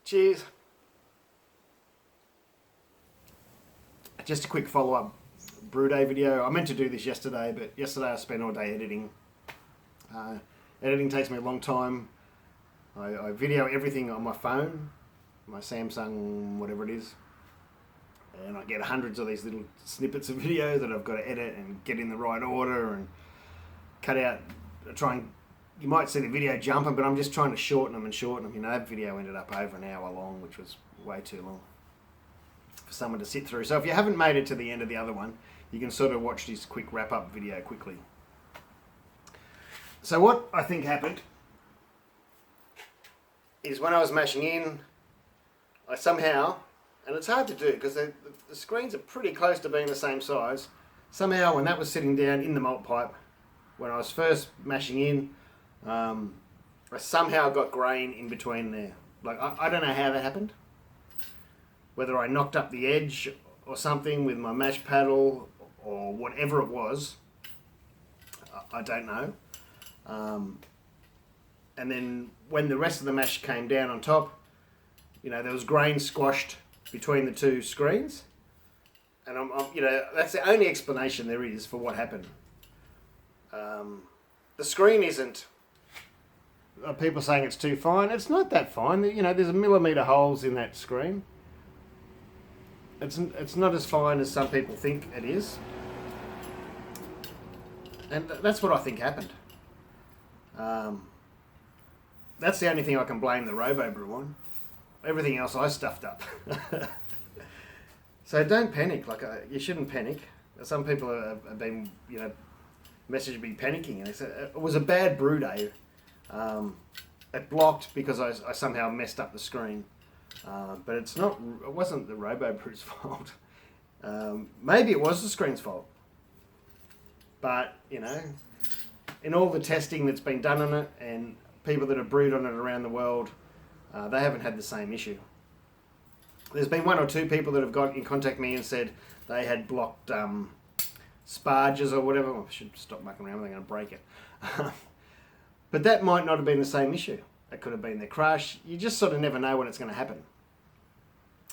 Cheers. Just a quick follow-up brew day video. I meant to do this yesterday, but yesterday I spent all day editing. Editing takes me a long time. I video everything on my phone, my Samsung, whatever it is. And I get hundreds of these little snippets of video that I've got to edit and get in the right order and cut out, you might see the video jumping, but I'm just trying to shorten them. You know, that video ended up over an hour long, which was way too long for someone to sit through. So if you haven't made it to the end of the other one, you can sort of watch this quick wrap-up video quickly. So what I think happened is when I was mashing in, I somehow, and it's hard to do because the screens are pretty close to being the same size, somehow when that was sitting down in the malt pipe, when I was first mashing in, I somehow got grain in between there. Like, I don't know how that happened. Whether I knocked up the edge or something with my mash paddle or whatever it was, I don't know. And then when the rest of the mash came down on top, you know, there was grain squashed between the two screens. And you know, that's the only explanation there is for what happened. The screen isn't, people saying it's too fine. It's not that fine. You know, there's 1mm holes in that screen. It's not as fine as some people think it is. And that's what I think happened. That's the only thing I can blame the ROBOBREW on. Everything else I stuffed up. So don't panic. Like, you shouldn't panic. Some people have been, you know, messaged me panicking, and they said it was a bad brew day. It blocked because I somehow messed up the screen. But it wasn't the ROBOBREW's fault. Maybe it was the screen's fault. But, you know, in all the testing that's been done on it and people that have brewed on it around the world, they haven't had the same issue. There's been one or two people that have got in contact with me and said they had blocked sparges or whatever. I should stop mucking around, they're going to break it. But that might not have been the same issue. It could have been the crush. You just sort of never know when it's going to happen.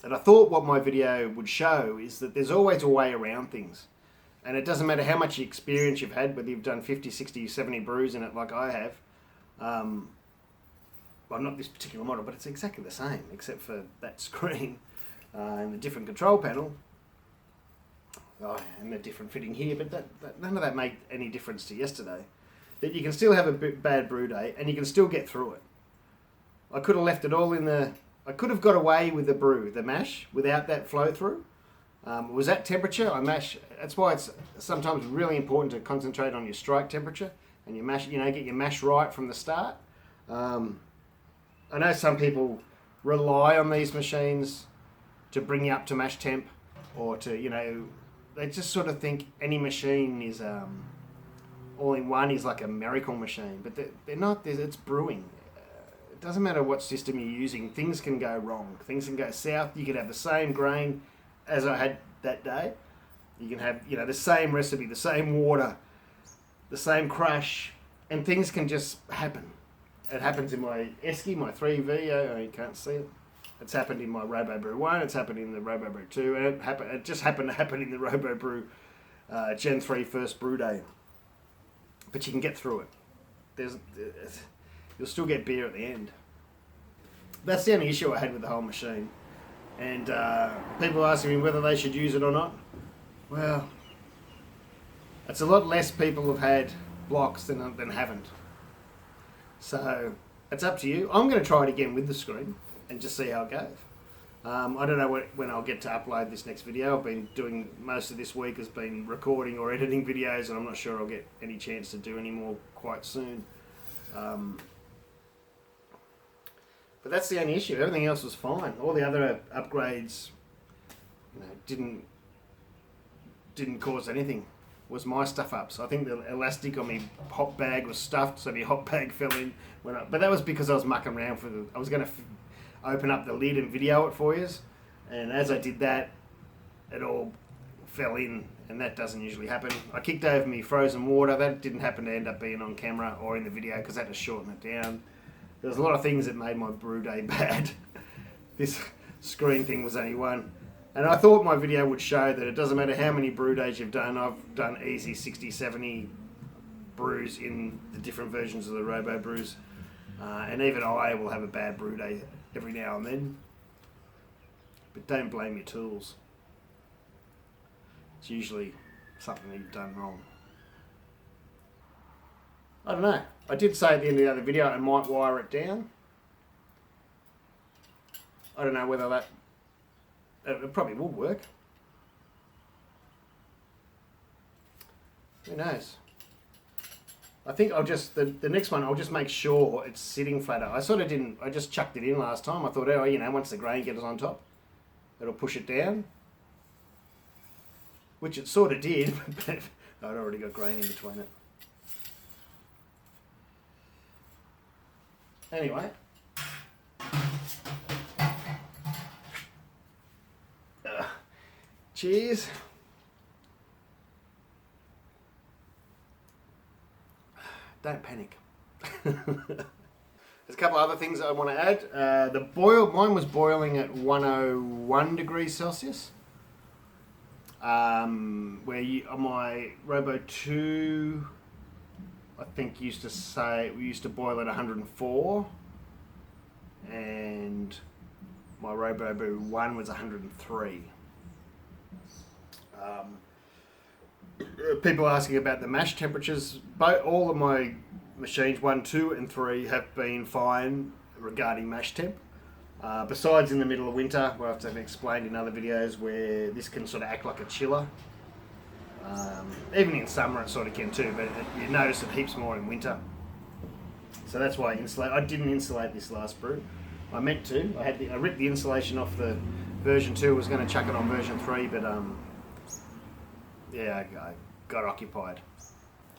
And I thought what my video would show is that there's always a way around things. And it doesn't matter how much experience you've had, whether you've done 50, 60, 70 brews in it like I have. Well, not this particular model, but it's exactly the same, except for that screen and the different control panel. Oh, and the different fitting here, but none of that made any difference to yesterday. That you can still have a bad brew day and you can still get through it. I could have left it all in I could have got away with the mash, without that flow through. It was at temperature, I mash. That's why it's sometimes really important to concentrate on your strike temperature and your mash, you know, get your mash right from the start. I know some people rely on these machines to bring you up to mash temp, or to, you know, they just sort of think any machine is all-in-one is like a miracle machine, but they're not. It's brewing. It doesn't matter what system you're using. Things can go wrong. Things can go south. You could have the same grain as I had that day. You can have, you know, the same recipe, the same water, the same crush, and things can just happen. It happens in my Esky, my 3V. You can't see it. It's happened in my ROBOBREW 1. It's happened in the ROBOBREW 2, and it just happened to happen in the ROBOBREW Gen 3 First Brew Day. But you can get through it. You'll still get beer at the end. That's the only issue I had with the whole machine. And people asking me whether they should use it or not. Well, it's a lot less people have had blocks than haven't. So it's up to you. I'm going to try it again with the screen and just see how it goes. I don't know when I'll get to upload this next video. I've been doing most of this week has been recording or editing videos, and I'm not sure I'll get any chance to do any more quite soon. But that's the only issue. Everything else was fine. All the other upgrades, you know, didn't cause anything. Was my stuff up. So I think the elastic on my hot bag was stuffed, so my hot bag fell in. But that was because I was mucking around I was going to open up the lid and video it for you, and as I did that, it all fell in, and that doesn't usually happen. I kicked over me frozen water. That didn't happen to end up being on camera or in the video because I had to shorten it down. There's a lot of things that made my brew day bad. this screen thing was only one. And I thought my video would show that it doesn't matter how many brew days you've done. I've done easy 60, 70 brews in the different versions of the ROBOBREWs. And even I will have a bad brew day every now and then. But don't blame your tools. It's usually something that you've done wrong. I don't know. I did say at the end of the other video I might wire it down. I don't know whether that... It probably would work. Who knows? I think I'll just... The next one, I'll just make sure it's sitting flatter. I sort of didn't... I just chucked it in last time. I thought, oh, you know, once the grain gets on top, it'll push it down. Which it sort of did, but I'd already got grain in between it. Anyway. Cheers. Don't panic. There's a couple of other things I want to add. Mine was boiling at 101 degrees Celsius. On my Robo 2, I think we used to boil at 104, and my ROBOBREW 1 was 103. People asking about the mash temperatures. All of my machines 1, 2 and 3 have been fine regarding mash temp. Besides in the middle of winter, where I've explained in other videos, where this can sort of act like a chiller. Even in summer it sort of can too, but you notice it heaps more in winter. So that's why I didn't insulate this last brew. I meant to. I ripped the insulation off the version 2, was going to chuck it on version 3, but yeah, I got occupied.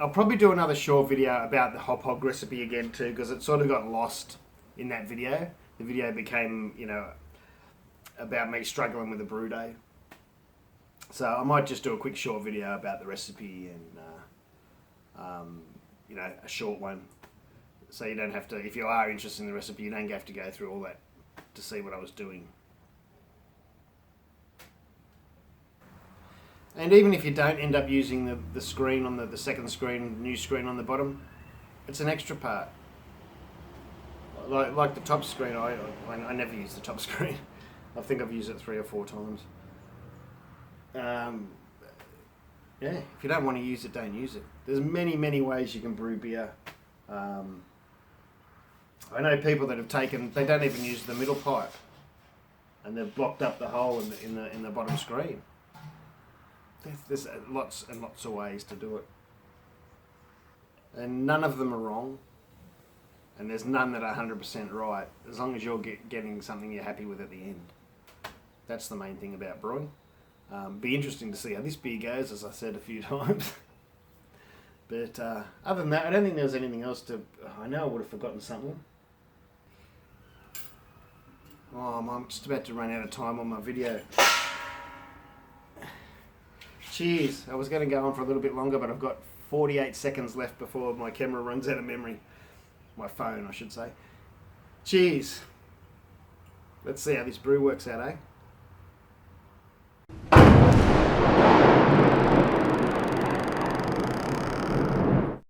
I'll probably do another short video about the hop hog recipe again too, because it sort of got lost in that video. The video became, you know, about me struggling with the brew day. So I might just do a quick short video about the recipe and, you know, a short one. So you don't have to, if you are interested in the recipe, you don't have to go through all that to see what I was doing. And even if you don't end up using the screen on the second screen, new screen on the bottom, it's an extra part. Like the top screen, I never use the top screen. I think I've used it 3 or 4 times. Yeah, if you don't want to use it, don't use it. There's many ways you can brew beer. I know people that have they don't even use the middle pipe, and they've blocked up the hole in the bottom screen. There's lots and lots of ways to do it, and none of them are wrong. And there's none that are 100% right, as long as you're getting something you're happy with at the end. That's the main thing about brewing. Be interesting to see how this beer goes, as I said a few times. But other than that, I don't think there was anything else to... I know I would have forgotten something. Oh, I'm just about to run out of time on my video. Cheers. I was going to go on for a little bit longer, but I've got 48 seconds left before my camera runs out of memory. My phone, I should say. Cheers. Let's see how this brew works out, eh?